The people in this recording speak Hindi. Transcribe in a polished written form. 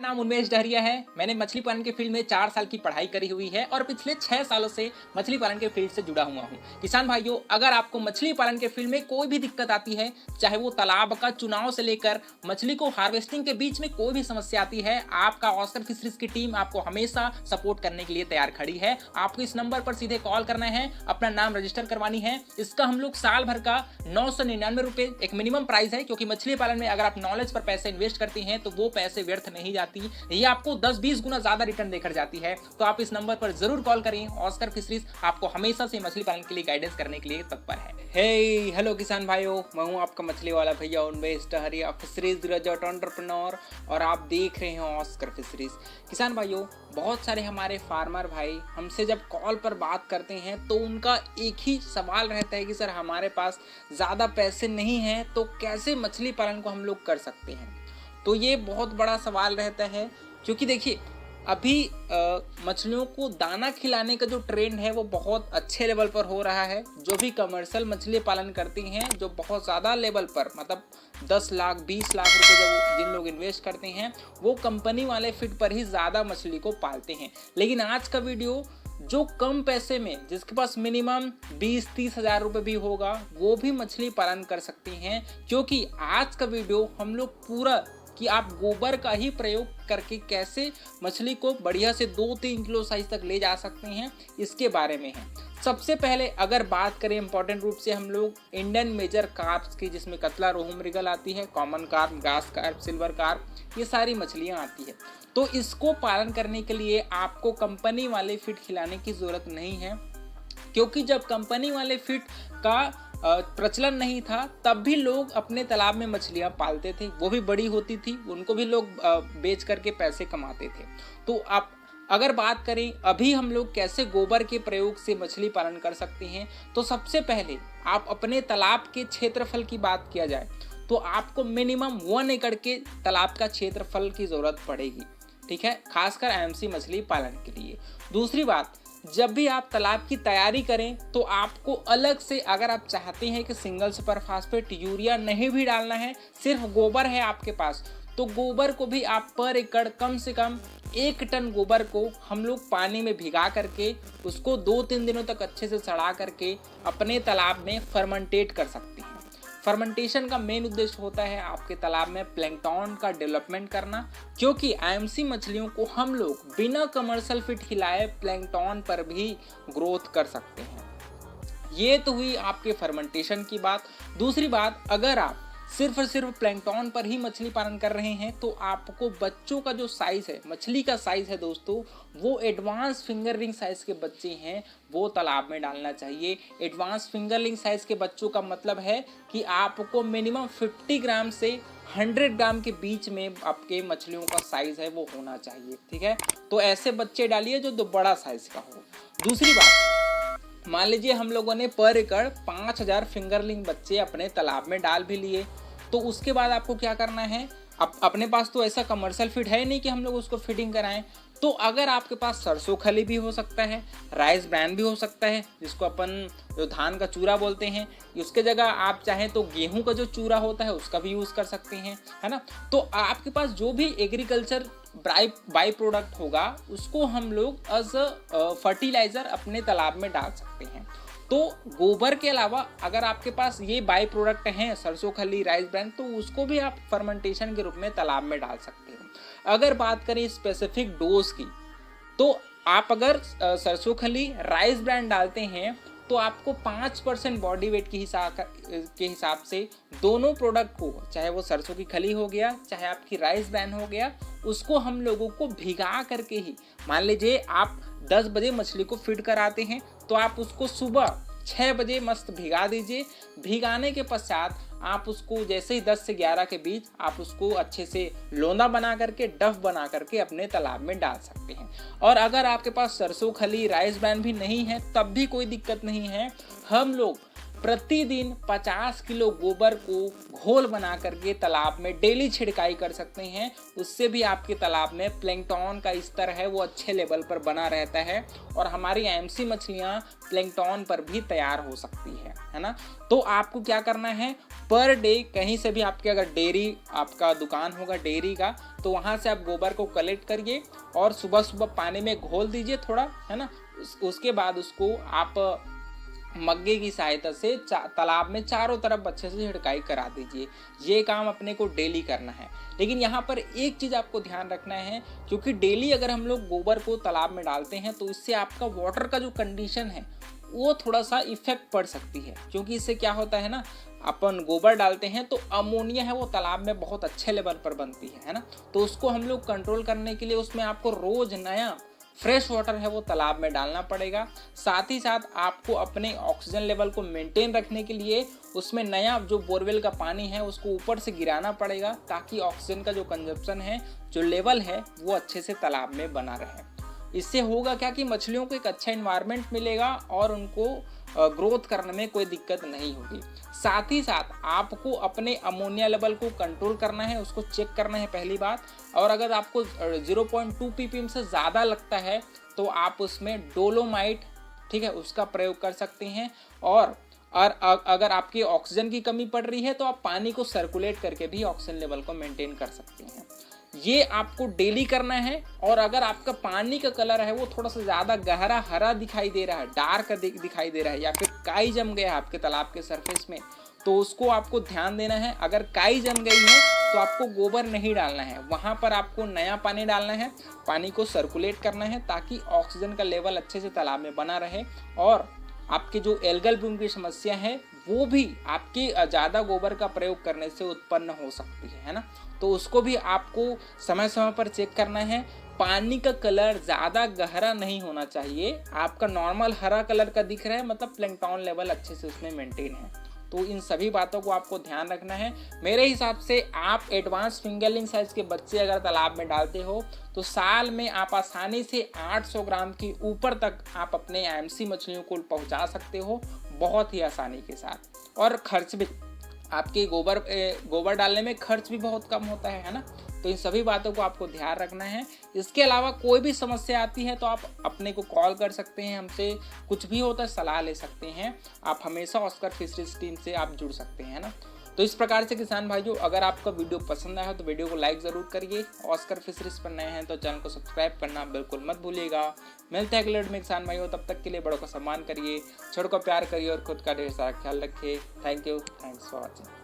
नाम उमेश डहरिया है। मैंने मछली पालन के फील्ड में 4 साल की पढ़ाई करी हुई है और पिछले 6 सालों से मछली पालन के फील्ड से जुड़ा हुआ हूँ। किसान भाइयों, अगर आपको मछली पालन के फील्ड में कोई भी दिक्कत आती है, चाहे वो तालाब का चुनाव से लेकर मछली को हार्वेस्टिंग के बीच में कोई भी समस्या आती है, आपका ऑस्कर फिशरीज की टीम आपको हमेशा सपोर्ट करने के लिए तैयार खड़ी है। आपको इस नंबर पर सीधे कॉल करना है, अपना नाम रजिस्टर करवानी है। इसका हम लोग साल भर का 999 रुपए एक मिनिमम प्राइस है, क्योंकि मछली पालन में अगर आप नॉलेज पर पैसे इन्वेस्ट करती हैं तो वो पैसे व्यर्थ नहीं जाती, ये आपको 10-20 गुना ज्यादा रिटर्न देकर जाती है। तो आप इस नंबर पर जरूर कॉल करें। ऑस्कर फिशरीज आपको हमेशा से मछली पालन के लिए गाइडेंस करने के लिए तत्पर है। हे हेलो किसान भाइयों, मैं हूं आपका मछली वाला भैया Umesh Dahariya, fisheries graduate entrepreneur, और आप देख रहे हैं ऑस्कर फिशरीज। किसान भाइयों, बहुत सारे हमारे फार्मर भाई हमसे जब कॉल पर बात करते हैं तो उनका एक ही सवाल रहता है कि सर हमारे पास ज़्यादा पैसे नहीं हैं तो कैसे मछली पालन को हम लोग कर सकते हैं। तो ये बहुत बड़ा सवाल रहता है, क्योंकि देखिए अभी मछलियों को दाना खिलाने का जो ट्रेंड है वो बहुत अच्छे लेवल पर हो रहा है। जो भी कमर्शियल मछली पालन करते हैं, जो बहुत ज़्यादा लेवल पर मतलब 10 लाख 20 लाख रुपए जब जिन लोग इन्वेस्ट करते हैं, वो कंपनी वाले फीड पर ही ज़्यादा मछली को पालते हैं। लेकिन आज का वीडियो जो कम पैसे में, जिसके पास मिनिमम 20-30 हज़ार रुपये भी होगा, वो भी मछली पालन कर सकते हैं। क्योंकि आज का वीडियो हम लोग पूरा कि आप गोबर का ही प्रयोग करके कैसे मछली को बढ़िया से 2-3 किलो साइज तक ले जा सकते हैं, इसके बारे में है। सबसे पहले अगर बात करें इंपॉर्टेंट रूप से हम लोग इंडियन मेजर कार्प्स की, जिसमें कतला, रोहू, मृगल आती है, common carp, grass carp, silver carp, ये सारी मछलियाँ आती है। तो इसको पालन करने के लिए आपको कंपनी वाले फीड खिलाने की ज़रूरत नहीं है, क्योंकि जब कंपनी वाले फीड का प्रचलन नहीं था तब भी लोग अपने तालाब में मछलियां पालते थे, वो भी बड़ी होती थी, उनको भी लोग बेच करके पैसे कमाते थे। तो आप अगर बात करें अभी हम लोग कैसे गोबर के प्रयोग से मछली पालन कर सकते हैं, तो सबसे पहले आप अपने तालाब के क्षेत्रफल की बात किया जाए तो आपको मिनिमम 1 एकड़ के तालाब का क्षेत्रफल की ज़रूरत पड़ेगी, ठीक है, खासकर एमसी मछली पालन के लिए। दूसरी बात, जब भी आप तालाब की तैयारी करें तो आपको अलग से, अगर आप चाहते हैं कि सिंगल सुपर फास्फेट यूरिया नहीं भी डालना है, सिर्फ गोबर है आपके पास, तो गोबर को भी आप पर एकड़ कम से कम 1 टन गोबर को हम लोग पानी में भिगा करके उसको 2-3 दिनों तक अच्छे से सड़ा करके अपने तालाब में फर्मेंटेट कर सकते हैं। फर्मेंटेशन का मेन उद्देश्य होता है आपके तालाब में प्लैंकटन का डेवलपमेंट करना, क्योंकि आईएमसी मछलियों को हम लोग बिना कमर्शियल फीड खिलाए प्लैंकटन पर भी ग्रोथ कर सकते हैं। ये तो हुई आपके फर्मेंटेशन की बात। दूसरी बात, अगर आप सिर्फ और सिर्फ प्लैंकटन पर ही मछली पालन कर रहे हैं तो आपको बच्चों का जो साइज है, मछली का साइज है दोस्तों, वो एडवांस फिंगर रिंग साइज के बच्चे हैं, वो तालाब में डालना चाहिए। एडवांस फिंगर रिंग साइज के बच्चों का मतलब है कि आपको मिनिमम 50 ग्राम से 100 ग्राम के बीच में आपके मछलियों का साइज है वो होना चाहिए, ठीक है। तो ऐसे बच्चे डालिए जो बड़ा साइज का हो। दूसरी बात, मान लीजिए हम लोगों ने पर एकड़ 5000 फिंगरलिंग बच्चे अपने तालाब में डाल भी लिए, तो उसके बाद आपको क्या करना है, अपने पास तो ऐसा कमर्शियल फीड है नहीं कि हम लोग उसको फीडिंग कराएं, तो अगर आपके पास सरसों खली भी हो सकता है, राइस ब्रान भी हो सकता है, जिसको अपन जो धान का चूरा बोलते हैं, उसके जगह आप चाहें तो गेहूं का जो चूरा होता है उसका भी यूज़ कर सकते हैं, है ना। तो आपके पास जो भी एग्रीकल्चर बाई प्रोडक्ट होगा उसको हम लोग एज फर्टिलाइज़र अपने तालाब में डाल सकते हैं। तो गोबर के अलावा अगर आपके पास ये बाई प्रोडक्ट हैं, सरसों खली, राइस ब्रान, तो उसको भी आप फर्मेंटेशन के रूप में तालाब में डाल सकते हैं। अगर बात करें स्पेसिफिक डोज की, तो आप अगर सरसों खली, राइस ब्रान डालते हैं तो आपको 5% बॉडी वेट के हिसाब से दोनों प्रोडक्ट को, चाहे वो सरसों की खली हो गया, चाहे आपकी राइस ब्रान हो गया, उसको हम लोगों को भिगा करके ही, मान लीजिए आप 10 बजे मछली को फीड कराते हैं तो आप उसको सुबह 6 बजे मस्त भिगा दीजिए। भिगाने के पश्चात आप उसको जैसे ही 10 से 11 के बीच आप उसको अच्छे से लोंदा बना करके, डफ बना करके अपने तालाब में डाल सकते हैं। और अगर आपके पास सरसों खली, राइस ब्रान भी नहीं है तब भी कोई दिक्कत नहीं है, हम लोग प्रतिदिन 50 किलो गोबर को घोल बना करके तालाब में डेली छिड़काई कर सकते हैं। उससे भी आपके तालाब में प्लैंकटन का स्तर है वो अच्छे लेवल पर बना रहता है और हमारी एमसी मछलियाँ प्लैंकटन पर भी तैयार हो सकती है ना। तो आपको क्या करना है, पर डे कहीं से भी आपके अगर डेयरी आपका दुकान होगा डेयरी का, तो वहाँ से आप गोबर को कलेक्ट करिए और सुबह सुबह पानी में घोल दीजिए थोड़ा, है ना। उसके बाद उसको आप मग्गे की सहायता से तालाब में चारों तरफ अच्छे से छिड़काई करा दीजिए। ये काम अपने को डेली करना है। लेकिन यहाँ पर एक चीज़ आपको ध्यान रखना है, क्योंकि डेली अगर हम लोग गोबर को तालाब में डालते हैं तो इससे आपका वाटर का जो कंडीशन है वो थोड़ा सा इफेक्ट पड़ सकती है। क्योंकि इससे क्या होता है ना, अपन गोबर डालते हैं तो अमोनिया है वो तालाब में बहुत अच्छे लेवल पर बनती है ना। तो उसको हम लोग कंट्रोल करने के लिए उसमें आपको रोज नया फ्रेश वाटर है वो तालाब में डालना पड़ेगा। साथ ही साथ आपको अपने ऑक्सीजन लेवल को मेंटेन रखने के लिए उसमें नया जो बोरवेल का पानी है उसको ऊपर से गिराना पड़ेगा, ताकि ऑक्सीजन का जो कंजप्शन है, जो लेवल है, वो अच्छे से तालाब में बना रहे। इससे होगा क्या कि मछलियों को एक अच्छा इन्वायरमेंट मिलेगा और उनको ग्रोथ करने में कोई दिक्कत नहीं होगी। साथ ही साथ आपको अपने अमोनिया लेवल को कंट्रोल करना है, उसको चेक करना है पहली बात। और अगर आपको 0.2 ppm से ज़्यादा लगता है तो आप उसमें डोलोमाइट, ठीक है, उसका प्रयोग कर सकते हैं। और अगर आपकी ऑक्सीजन की कमी पड़ रही है तो आप पानी को सर्कुलेट करके भी ऑक्सीजन लेवल को मेंटेन कर सकते हैं। ये आपको डेली करना है। और अगर आपका पानी का कलर है वो थोड़ा सा ज़्यादा गहरा हरा दिखाई दे रहा है, डार्क दिखाई दे रहा है, या फिर काई जम गया है आपके तालाब के सरफेस में, तो उसको आपको ध्यान देना है। अगर काई जम गई है तो आपको गोबर नहीं डालना है, वहाँ पर आपको नया पानी डालना है, पानी को सर्कुलेट करना है, ताकि ऑक्सीजन का लेवल अच्छे से तालाब में बना रहे और आपकी जो एल्गल ब्लूम की समस्या है वो भी आपकी ज़्यादा गोबर का प्रयोग करने से उत्पन्न हो सकती है ना। तो उसको भी आपको समय समय पर चेक करना है। पानी का कलर ज़्यादा गहरा नहीं होना चाहिए, आपका नॉर्मल हरा कलर का दिख रहा है, मतलब प्लैंकटन लेवल अच्छे से उसमें मेंटेन है। तो इन सभी बातों को आपको ध्यान रखना है। मेरे हिसाब से आप एडवांस फिंगरलिंग साइज के बच्चे अगर तालाब में डालते हो तो साल में आप आसानी से 800 ग्राम की ऊपर तक आप अपने एमसी मछलियों को पहुंचा सकते हो, बहुत ही आसानी के साथ। और खर्च भी आपके गोबर डालने में खर्च भी बहुत कम होता है ना। तो इन सभी बातों को आपको ध्यान रखना है। इसके अलावा कोई भी समस्या आती है तो आप अपने को कॉल कर सकते हैं, हमसे कुछ भी होता है सलाह ले सकते हैं। आप हमेशा ऑस्कर फिशरीज टीम से आप जुड़ सकते हैं ना। तो इस प्रकार से किसान भाइयों, अगर आपका वीडियो पसंद आया हो तो वीडियो को लाइक ज़रूर करिए। ऑस्कर फिशरीज पर नए हैं तो चैनल को सब्सक्राइब करना बिल्कुल मत भूलिएगा। मिलते हैं अगले वीडियो में किसान भाइयों, तब तक के लिए बड़ों का सम्मान करिए, छोटों को प्यार करिए और खुद का ढेर सारा ख्याल रखिए। Thank you, thanks for watching.